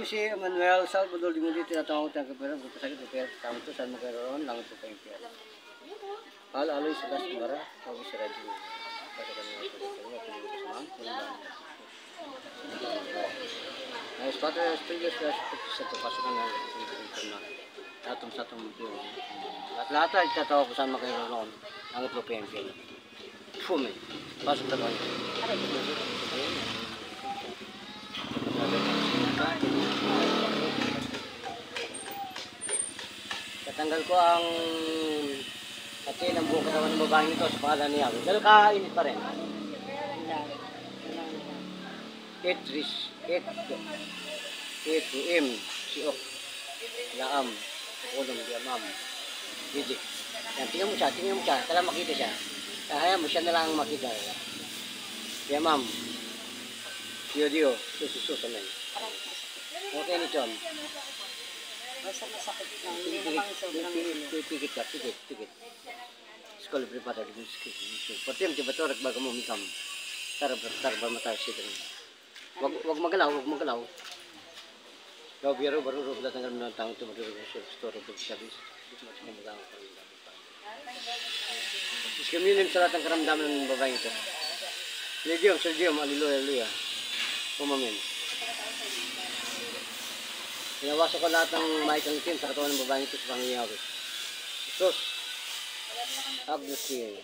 si Manuel Salvador di mo dito tinatawag tayo kapera, sakit kapera, tama to saan mo kayo roon, lang ito kayo kapera. Aloy sa gas bara, tawag si Radyo. Basta kami ito, ay spata studios sa pasukan na satong mo. Lahat ay tatawag ko saan mo kayo roon, lang ito kayo kapera. Fume, pasok na doon. Tatanggal ko ang kasi ng buong katawan ng babaeng ito sa pangalan niya. Dahil kainit pa rin. 8 siok laam ulong diamam hindi yan tingnan mo siya kailangan makita siya kaya mo siya na lang makita diamam dio susu men okay ni John basta masakit lang hindi naman sobrang tikit sekolah prepara di seperti yang tiba-tiba bago mo mikam tar mata siya wag magalaw daw biro baru datang ng tao to magro store of service mas kumbaga pa rin dapat discriminate sa lahat ng karamdaman ng babae ito Sergio haleluya pumamin Pinawasan ko lahat ng Michael Kim sa katawan ng babae ito sa pangyayari. Jesus, Agnus Dei.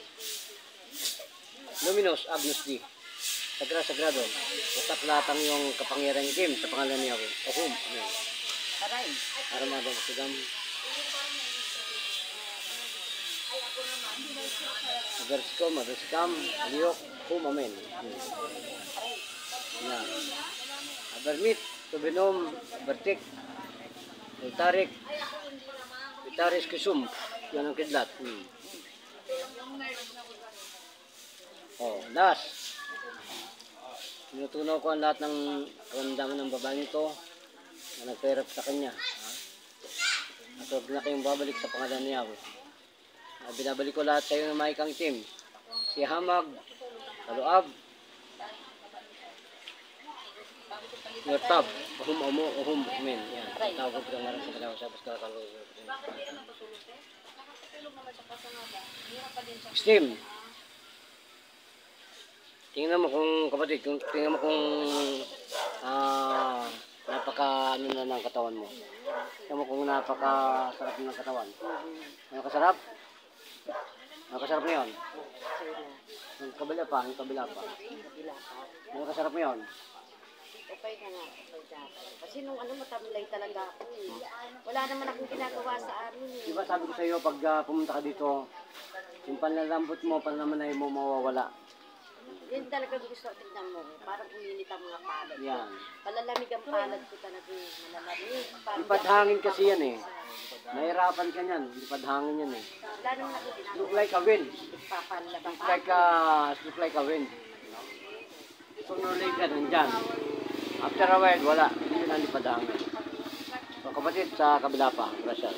Luminous Agnus Dei. Sagrado. Wasak lahat ang iyong kapangyarihan Kim sa pangalan niya. Okum. Aray. Aramado ko sigam. Agarsikam, aliyok, kum, amen. Yan. Abarmit, tubinom, abartik. Itaris kisum, yan ang kidlat. Das. Tinutunaw ko ang lahat ng karamdaman ng babaeng ito na nagperap sa kanya. At huwag na kayong babalik sa pangalan ni Yahweh. Binabalik ko lahat kayo ng maikang team. Si Hamag, Kaluab, Ngertab, Ohum, men. Yan, tawag ko lang sa kalawa sa Paskal. Steam. Tingnan mo kung kapatid, tingnan mo kung napaka ano na ng katawan mo. Tingnan mo kung napaka sarap ng katawan. Nakasarap? Nakasarap mo yun? Yung kabila pa. Nakasarap mo yun? Okay na nga. Kasi nung matamlay talaga ako Wala naman akong ginagawa sa amin Diba sabi ko sa iyo, pag pumunta ka dito, yung panlalambot mo, para naman ay mo mawawala. Yan talaga gusto tignan mo. Parang uminit ang mga palad. Yan. Palalamig ang palad ko talaga. Malalamig. Ipadhangin kasi yan eh. Nahirapan ka niyan. Ipadhangin yan eh. Wala naman akong ginagawa. Look like a wind. Papalabang Look like a wind. Sooner or later, nandyan. After a while, wala. Hindi na ipadhangin. So kapatid, sa kabila pa. Gracias.